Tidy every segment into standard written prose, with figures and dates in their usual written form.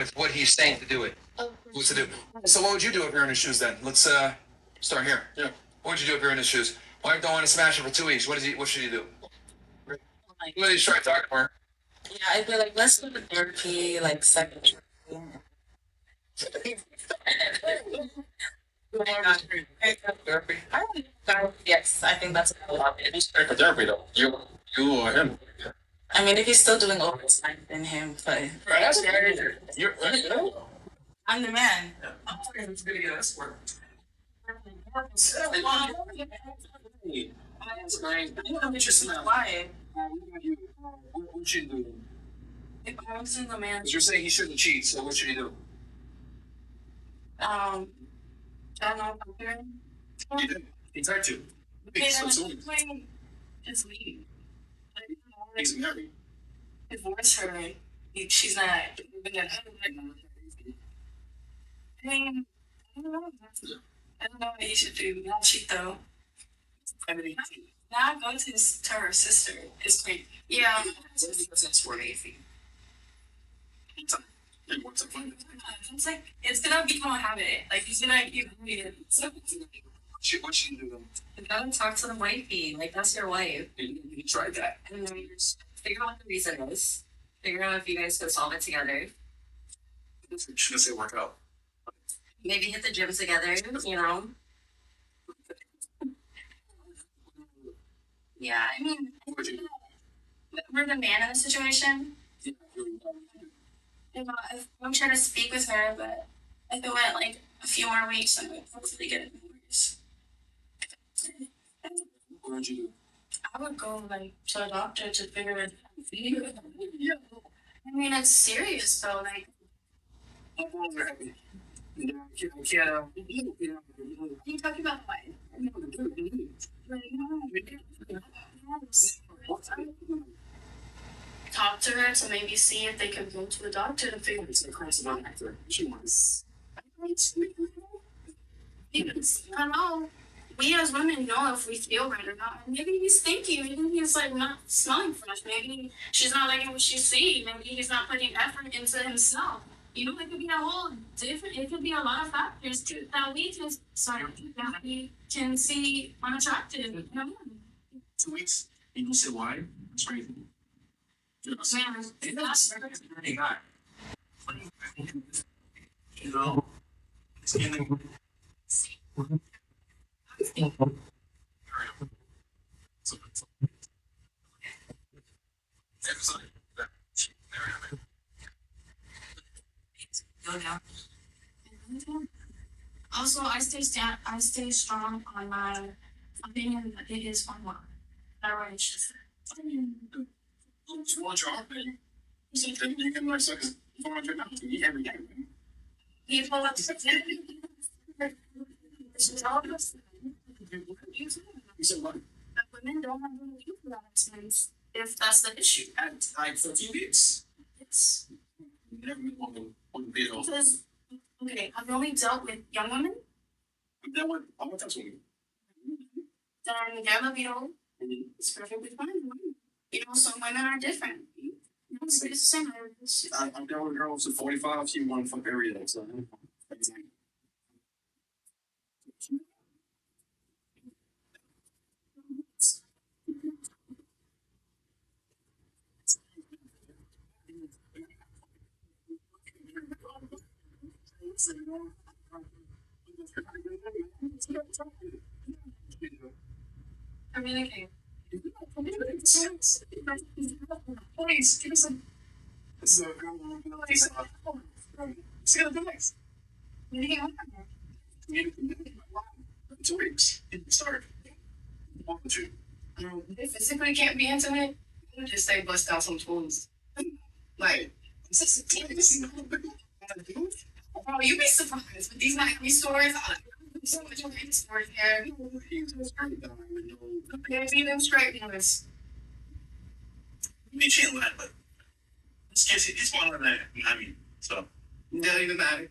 with what he's saying to do it. What to do. So what would you do if you're in his shoes then? Let's start here. Yeah. What would you do if you're in his shoes? Wife don't want to smash him for 2 weeks. What should he do? What did he try to talk to her? Yeah, I'd be like, let's go to therapy, like second. Therapy. I don't know. Yes, I think that's a lot. He's straight for therapy though. You or him. I mean, if he's still doing overtime, then him. But right, that's you're right. I'm the man. I'm gonna get us work. That's nice. I'm interested in that. Why? What should he do? If I was in the man. You're saying he shouldn't cheat, so what should he do? I don't know if I'm doing. He did. He tried to. Okay, then point is leaving. He's married. Divorce her. She's not. I mean, I don't know. I don't know what he should do. Not cheat though. I mean, now go to her sister. It's great. Yeah. That's for me. It's like it's gonna become a habit. Like he's gonna keep doing it. So what she do then? You gotta talk to the wifey. Like that's your wife. You tried that. And then you just figure out what the reason is. Figure out if you guys can solve it together. Shouldn't say work out. Maybe hit the gym together. You know. Yeah, I mean, we're the man in the situation. I'm trying to speak with her, but if it went like a few more weeks, I would hopefully get it worse. What would you do? I would go like to a doctor to figure it out. Yeah. I mean, it's serious though. Like, you talking about what? Talk to her to maybe see if they can go to the doctor to figure out. She wants. I don't know. We as women know if we feel right or not. Maybe he's thinking. Maybe he's like not smelling fresh. Maybe she's not liking what she's seeing. Maybe he's not putting effort into himself. You know, it could be a whole different. It could be a lot of factors too that we can that we can see unattractive. You know? 2 weeks. And you said why? It's crazy. Man, that's a guy. You know. Go down. Also, I stay strong on my opinion that it is unwell. That right is just. Well, job. Something you can like suck 400 now to eat every day. People you said what? That women don't have any influence if that's the issue. At like 14 weeks. It's never been one bit off. Because okay, I've only dealt with young women. I've dealt with all types of women. Then they're libido. It's perfectly fine. You know, some women are different. You know, it's the same. I've dealt with girls at 45. She won fuck every day. So. Communicate. Please, give me some. This is a good one. Let's get the next. 2 weeks. Start. 1, 2. They physically can't be intimate. You just say bust out some tools. Like, oh, you'd be surprised. But these might be stories. So much great stories here. There's even straight ones. You chill that, but it's one of that. I mean, so. It doesn't even matter.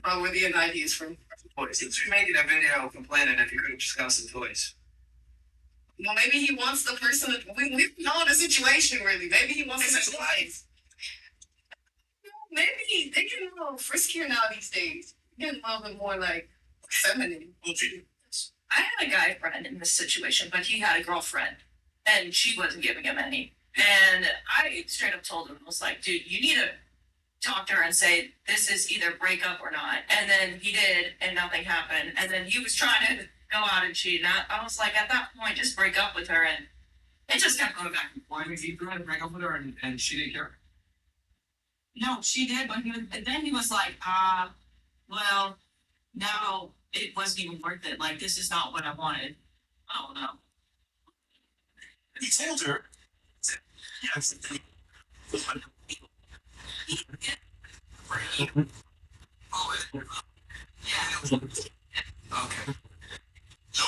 Where the idea is from. Toys. You're making a video complaining if you could have just got some toys. Well, maybe he wants the person. We know the situation really. Maybe he wants his life. Maybe they get a little friskier now these days. Getting a little bit more like feminine. What you do? I had a guy friend in this situation, but he had a girlfriend, and she wasn't giving him any. And I straight up told him, I was like, dude, you need to talk to her and say this is either break up or not. And then he did, and nothing happened. And then he was trying to go out and cheat. And I was like, at that point, just break up with her. And it just kept going back and forth. I mean, he tried to break up with her, and she didn't care. No, she did, but then he was like, well, now it wasn't even worth it. Like, this is not what I wanted. I don't know. He told her. Yes. Yeah. Okay. No.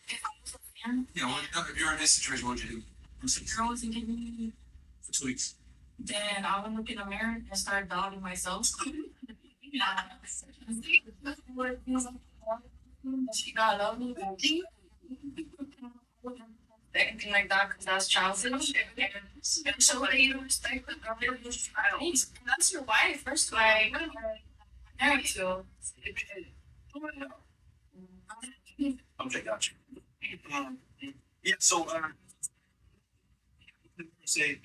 If I was a fan, yeah, if you're in this situation, what would you do? If a girl wasn't giving me for 2 weeks, then I would look in the mirror and start doubting myself. Yeah. She got love me. Anything like that because that's childish. And so that you respect the girl you're child. That's your wife, first of all. Like, married to. Okay, gotcha. Yeah, so say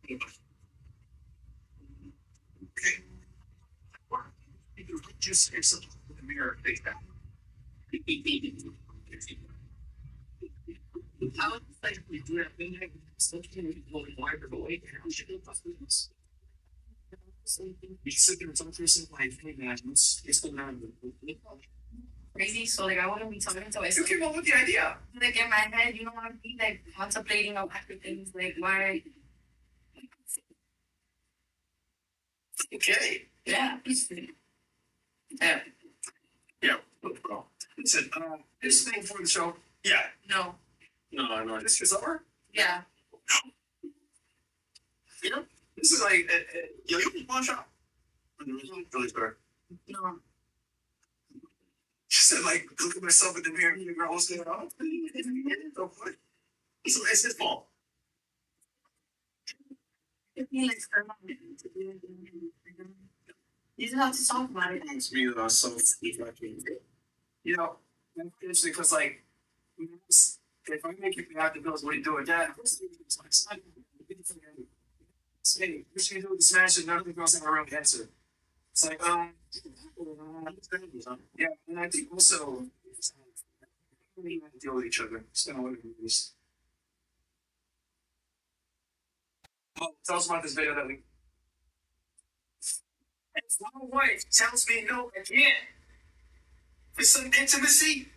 okay. Just say something in the mirror, face down. I was like, we do that thing, still can't be going wider away. How should it possibly be? You sit there and talk to yourself like, hey man, it's going on. Crazy, so like I wouldn't be talking to myself. You came up with the idea. Like in my head, you know what I mean? Like contemplating on everything, like why. Okay. Yeah. Yeah. Yeah. Well, listen, this thing for the show. Yeah. No. No. This is over? Yeah. You know, this is like, you can one shot. Really start. No. Just said, like, look at myself in the mirror and figure out what's going on. So it's his fault. You just have to talk about it. It's me that I was so you know, it's interesting because like if I make you have the bills, what do you do with that? Hey, what should you do with the smash? And none of the girls have a real answer. It's like, yeah, and I think also we have to deal with each other. It's kind of what it is. Well, tell us about this video that we. If my wife tells me no again for some intimacy,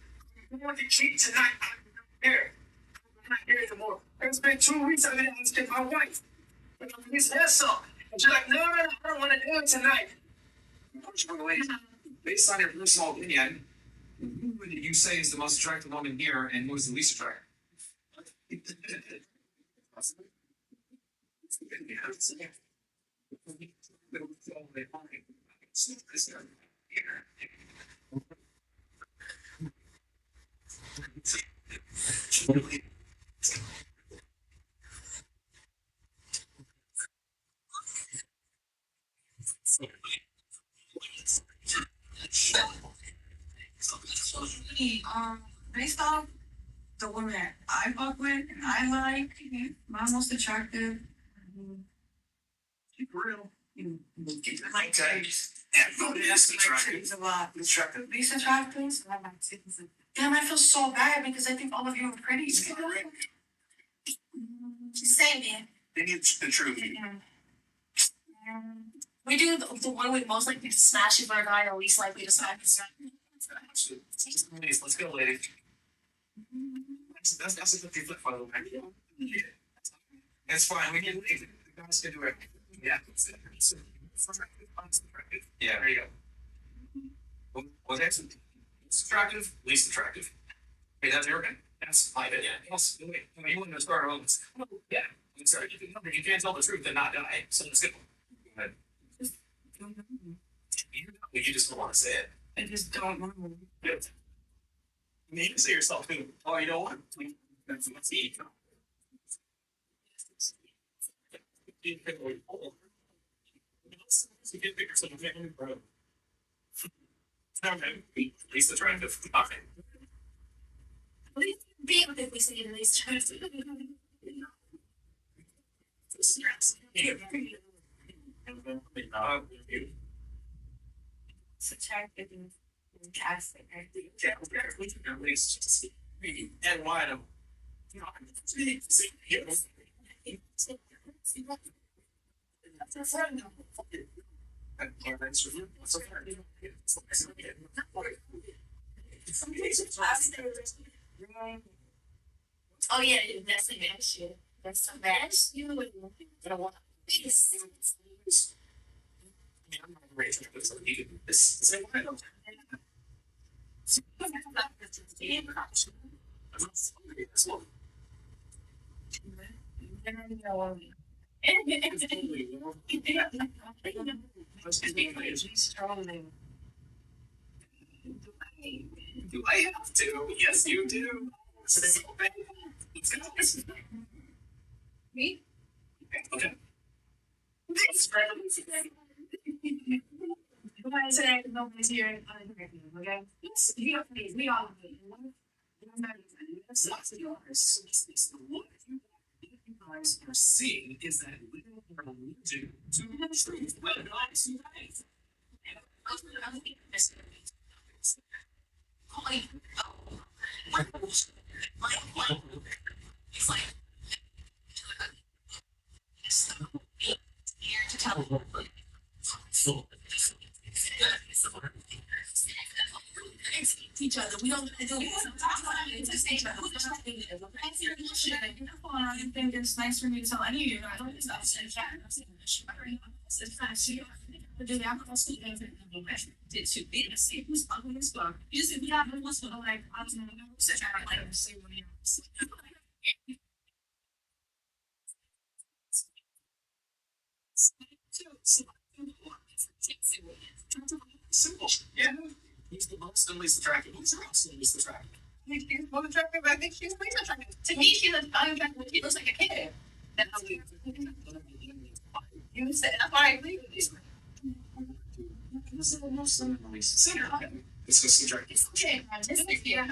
I'm going to cheat tonight. I'm not here. I'm not here anymore. It's been 2 weeks I've been asking my wife. His ass up. And she's like, no, I don't want to do it tonight. Based on your personal opinion, who would you say is the most attractive woman here and who is the least attractive? Based off the woman that I fuck with and I like, my most attractive. Keep real. Like types. Yeah, least attractive. A lot. Attractive. Least attractive. Damn, I feel so bad because I think all of you are pretty. Say it. They need the truth. We do the one with most likely to smash it for a guy or least likely to smash it. Let's go, ladies. That's a 50 flip, by the way. Yeah. It's fine. We can. The guys can do it. Yeah. Yeah. There you go. What's that? Least attractive, least attractive. Okay, that's your opinion. That's my opinion. Yes. You want to start on this? Yeah. Sorry. If you can't tell the truth, then not die. So let's go. Go ahead. You just don't want to say it. I just don't know. Good. You need to say yourself, oh, you know what? That's what's eating. You get bigger, so you can't grow. Okay, at least attractive. Okay. At least be with it, we say at least attractive. It's attractive and fantastic. Yeah, at least just and why don't you know? That's a friend. Oh yeah, that's the bad shit. That's so bad. You would don't want to. I'm not raised with this. This is why I don't. Do I have to? Yes, you do. This is so bad. Let's go. Me? Okay. Thanks for Why is it nobody's here on the curriculum, okay? Yes, you have these, we all do. That's lots of yours. So this what you guys are seeing is that we are losing to the truth when not to life. And I think this is it's like here to tell each other. We don't do it. It's just each other. I think it's nice for me to tell any of you guys. It's not in chat. It's kind of shit. But the alcohol students did to be the same as ugly as fuck. You see, we have what's like, I was going to sit down and like say what you simple. Yeah. He's the most and least attractive. He's the most and least attractive. I think she's most attractive. I think she's least attractive. To me, she's unattractive. She looks like a kid. That's how you said. That's why I agree with you. This is the most and least sinner. It's just attractive. It's okay. Yeah.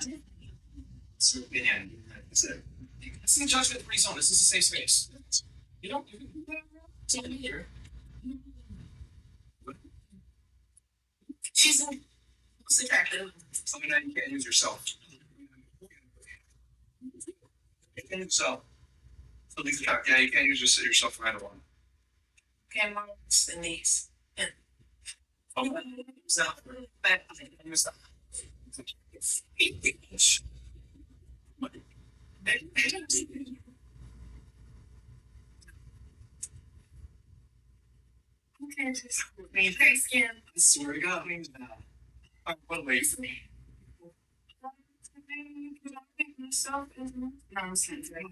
So, and that's it. It's the judgment free zone. This is a safe space. You don't. Tell me here. She's most attractive. Something that you can't use yourself. You can't use yourself. So these attractive. Yeah, you can't use yourself for either one. Okay, mom's and these. Yeah. Oh, yourself. But I think yourself. Okay, just very scared. I swear to God, means that. What wait for me? Myself is nonsense, right?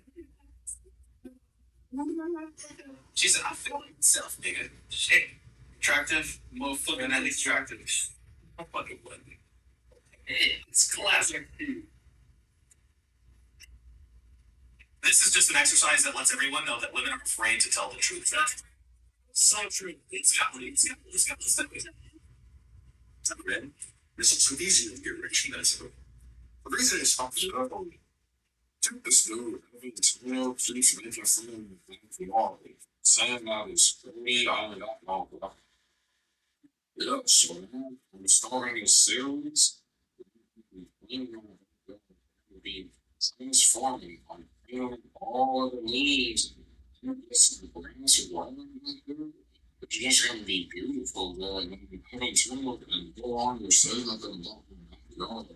She said, I feel like myself, nigga. Shit. Attractive, motherfucking at least attractive. I'm fucking what? It's classic. This is just an exercise that lets everyone know that women are afraid to tell the truth. That's so true. It's got red. This is so easy to get rich. That's the reason it's possible. Took this dude, it's real, please make your friend from all. Saying that is me, I don't know. Yeah, so I'm starting a series. You know, be transforming on all the needs. It's the brains are wiring it's just gonna be beautiful, girl. And having to look and go on to say that they're not God.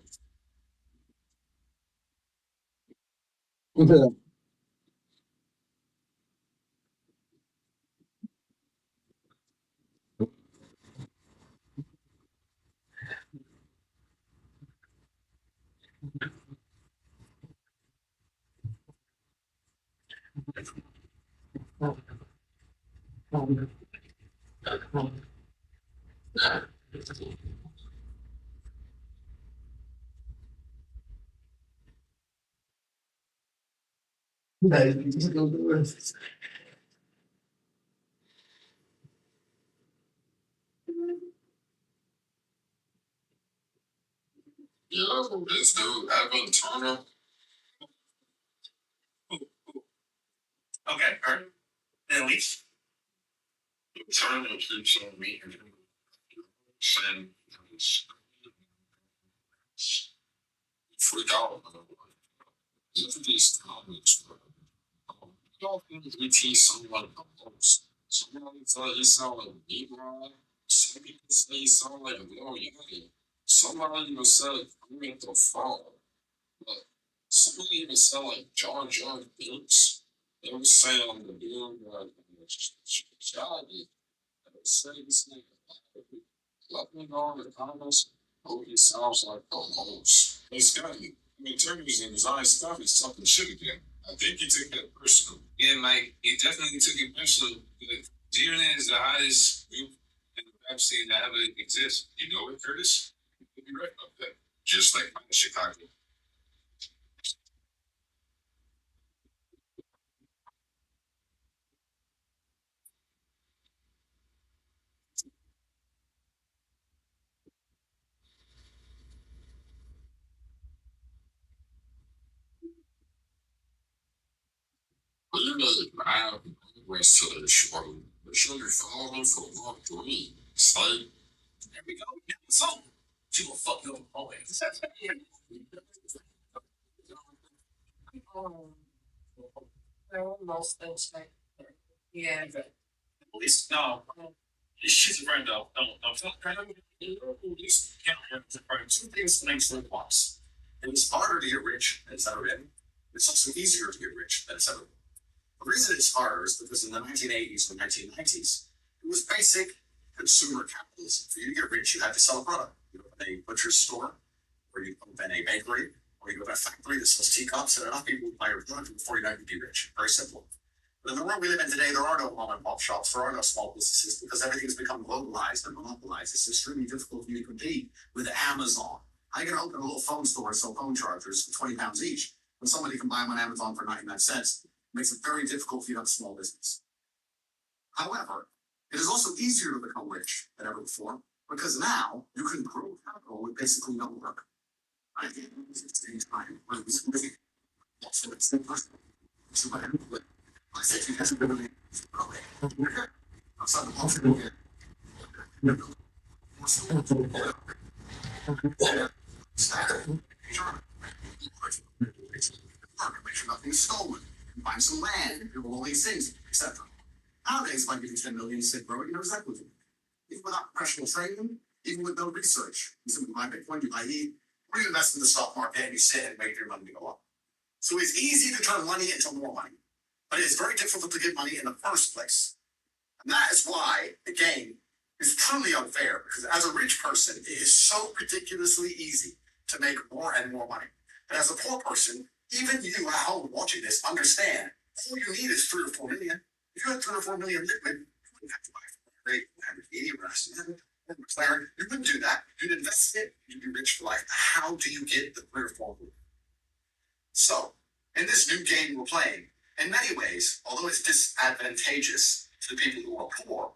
Yeah, this dude, Evan Turner. Okay, all right. At least. Turner keeps on me saying, freak out. Look at these comments, bro. Y'all think we teach someone the most. Somebody tell you sound like Negro. Some people say you sound like Lil Yachty. Somebody even said I'm at the fall. But somebody even said like John Binks. They were saying I'm the dude like Shaggy. They say this nigga. Let me know in the comments who he sounds like the most. Hey Scotty, I mean Turner's in his eyes stuff is something shit again. I think he took that personal. Yeah, Mike, he definitely took it personal. But DNA is the hottest group in the rap scene that ever exists. You know it, Curtis? You're right about that. Just like Chicago. But you know the drive west to the shore. The sugar falling for long three. It's like, There we go. Yeah, so she will fuck you up always. Oh, they're almost those like, yeah. At least no. She's a friend though. Don't feel kind of at least count him as a friend. Two things makes them once. It was harder to get rich than it's ever been. It's also easier to get rich than it's ever been. The reason it's harder is because in the 1980s and 1990s, it was basic consumer capitalism. For you to get rich, you had to sell a product. You open a butcher's store, or you open a bakery, or you open a factory that sells teacups, and enough people would buy your product before you know you'd be rich. Very simple. But in the world we live in today, there are no mom and pop shops, there are no small businesses because everything's become globalized and monopolized. It's extremely difficult for you to compete with Amazon. How are you going to open a little phone store and sell phone chargers for £20 each when somebody can buy them on Amazon for 99 cents? It makes it very difficult for you to have a small business. However, it is also easier to become rich than ever before because now you can grow capital with basically no work. I think it's the time when we see that's what it's the first. So I said you guys are going to be okay. Outside the hospital, make sure nothing's stolen, find some land, do all these things, etc. Nowadays, if I give you 10 million, you say, bro, you know exactly what you do. Even without professional training, even with no research, you simply buy Bitcoin, you buy E, or you invest in the stock market and you sit and make your money go up. So it's easy to turn money into more money, but it's very difficult to get money in the first place. And that is why the game is truly unfair, because as a rich person, it is so ridiculously easy to make more and more money. And as a poor person, even you at home watching this understand all you need is 3 or 4 million. If you had 3 or 4 million liquid, you wouldn't have to buy a rate, Lamborghini, or a McLaren. You wouldn't do that. You'd invest it, you'd be rich for life. How do you get the 3 or 4 million? So, in this new game we're playing, in many ways, although it's disadvantageous to the people who are poor,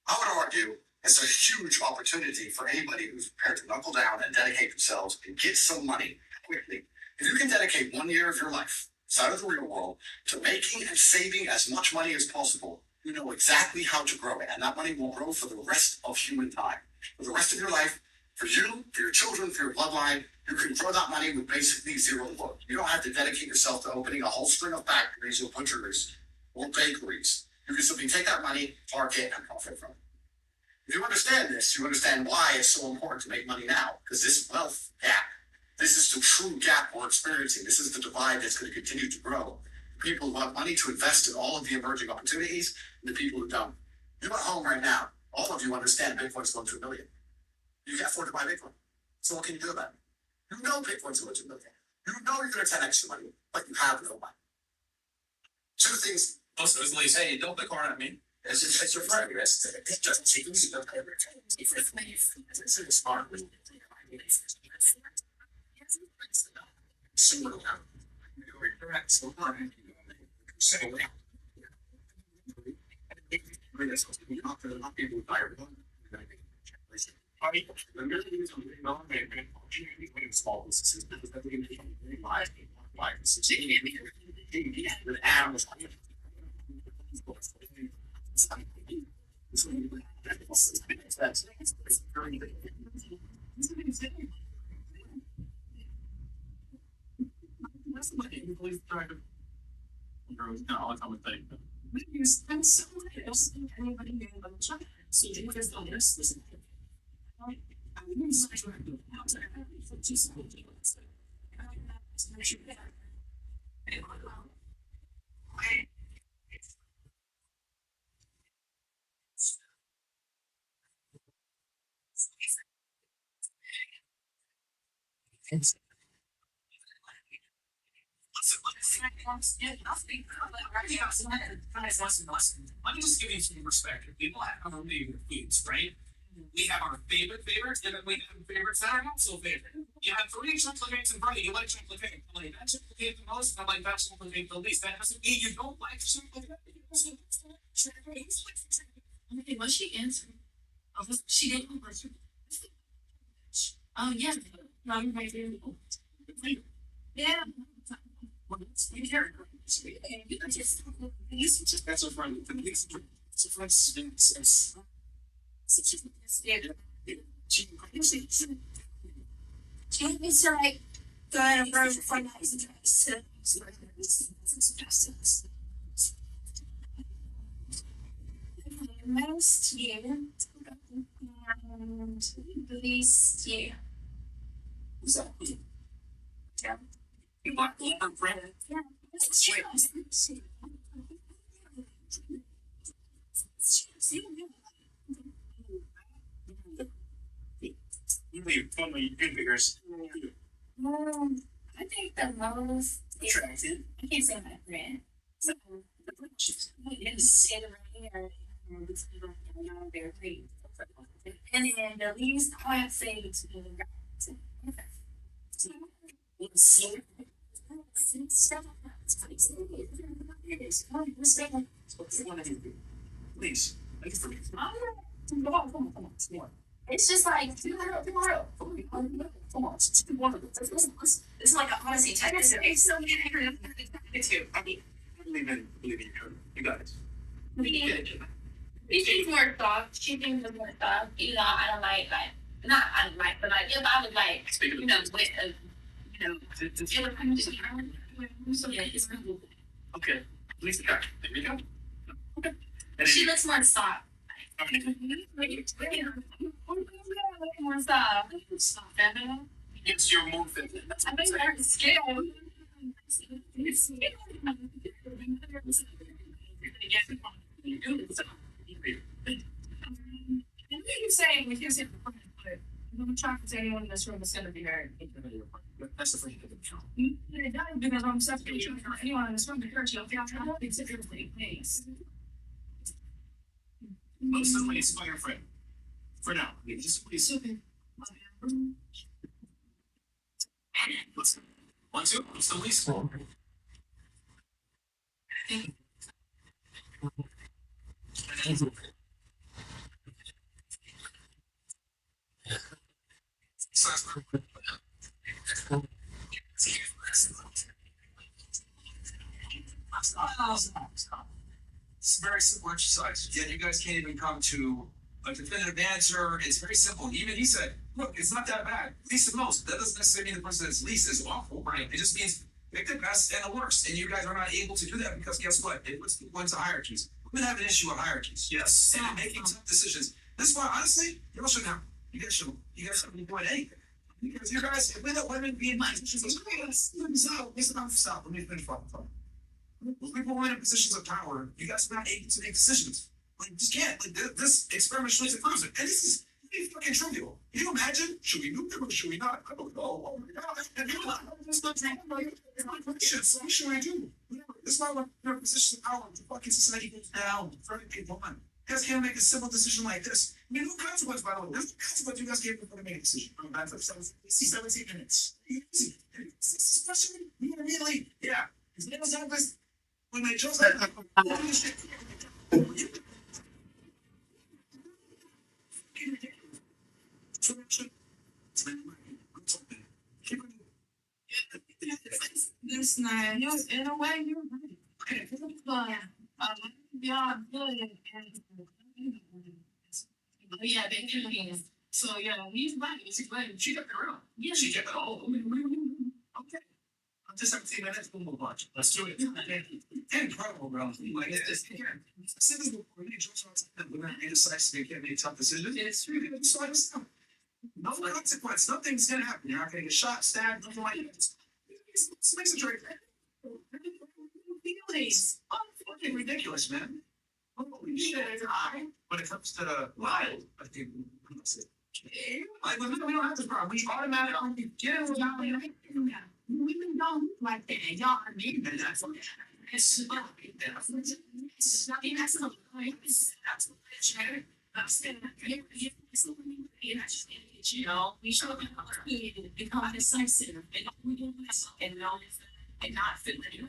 I would argue it's a huge opportunity for anybody who's prepared to knuckle down and dedicate themselves and get some money quickly. If you can dedicate 1 year of your life outside of the real world to making and saving as much money as possible, you know exactly how to grow it. And that money will grow for the rest of human time. For the rest of your life, for you, for your children, for your bloodline, you can grow that money with basically zero work. You don't have to dedicate yourself to opening a whole string of factories or butcheries or bakeries. You can simply take that money, park it, and profit from it. If you understand this, you understand why it's so important to make money now. Because this wealth gap, this is the true gap we're experiencing. This is the divide that's going to continue to grow. The people who have money to invest in all of the emerging opportunities, and the people who don't. You at home right now, all of you understand Bitcoin's going to 1 million. You can't afford to buy Bitcoin. So what can you do about it? You know Bitcoin's going to 1 million. You know you're going to 10x your money, but you have no money. Two things. Most of us say, don't Bitcoin at me. It's your friend. It's just taking you to the smart. Small businesses, because I think in life, with animals. That's what you believe trying to. Girls, not all the time with thing. You spend so much else than anybody knew about China. So you just don't listen. I mean, it's such a good house. I have for 2 seconds. I should be there. Let me just give you some perspective. People have our favorite foods, right? We have our favorite favorites, and then we have favorites that are not so favorite. You have 3 chocolate cakes in front of you. You like chocolate cake. I like that chocolate cake the most, and I like that chocolate cake the least. That doesn't mean you don't like chocolate cake. Okay, what's she answering? Oh, she didn't like it. Oh, yeah. Not my favorite. Yeah. That's a friend. It's a friend. She needs to like go and run for nice most year and least year. Who's that? Yeah. You want to friend? Yeah. You leave funny good figures. I think the most attractive. I can't say my friend. So the say the right here. They're pretty. And then the least I have to say it's please. It's just like tomorrow. Come on, it's like an honesty test. It's so many too. I mean, believe in you. You got it. She's more soft. She thinks it's more soft. You know, I don't like not I don't like, but like if I was like with so yeah, it's cool. Okay, please there you go. Okay. And she looks more soft. More soft. Feminine. Yes, you're more feminine. I'm very scared. And you say we can say I'm trying to say anyone in this room is going to be married. That's the first thing to count. It does because I'm suffocating for anyone in this room to hurt you. I don't think it's really nice. Most of the place by your friend. For now. Just please. Okay. Listen. 1, 2. It's the least. It's a very simple exercise. Yet you guys can't even come to a definitive answer. It's very simple. Even he said, look, it's not that bad. Least the most. That doesn't necessarily mean the person that's least is awful, right? It just means pick the best and the worst. And you guys are not able to do that because guess what? It puts people into hierarchies. Women have an issue with hierarchies. Yes. And making tough decisions. This is why, honestly, you all should now. You guys shouldn't be doing anything. Because you guys, if we let women be in positions of stop. Let me finish fucking talking. People in positions of power, you guys are not able to make decisions. Like, you just can't. Like, this experiment shows a concept. And this is fucking trivial. Can you imagine? Should we nuke them or should we not? I don't know. Oh my god. And you know, it's not questions. What should we do? This is why when you're in positions of power, the fucking society goes down. Very people on. You guys can't make a simple decision like this. I mean, no consequence, by the way. There's no consequence you guys can't make a decision. Going back for 17 minutes. Easy. Especially immediately. Yeah. His name was Elvis. We made jokes like that. This night, you in a way, you're right. But yeah, good. Yeah, they can. So yeah, he's right. He's right. She kept it around. Yeah, she kept it all. Okay. I'm just 17 minutes, we'll move on. Let's do it. Incredible, bro. Like, it's just, again, this is before we jokes all the time. Women are indecisive, they can't make tough decisions. It's really good. So I just, no consequence. Nothing's gonna happen. You're not gonna get shot, stabbed, nothing like that. It's makes a trade. Feelings. Fucking ridiculous, man. Holy shit. When it comes to wild, I think that's it. Like, we don't have this problem. We automatically get it without women don't like that. Y'all are mean. That's what it's about. It's not even that's not that's you know, we should become decisive and we do this and know and not feel it.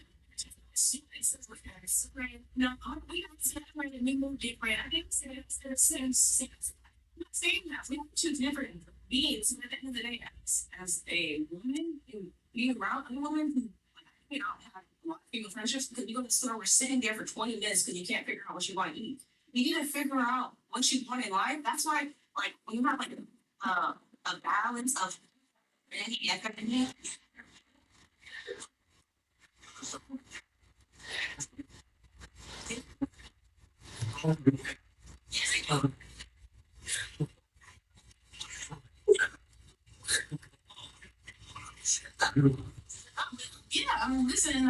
No, we don't separate and we move different. I think it's I'm not saying that we have two different beings, but at the end of the day, as a woman, being around a woman who, you know, have a lot of female friendships, because you go to the store, we're sitting there for 20 minutes because you can't figure out what you want to eat. You need to figure out what you want in life. That's why, like, when you have like a balance of any economy. Yeah, I'm listening.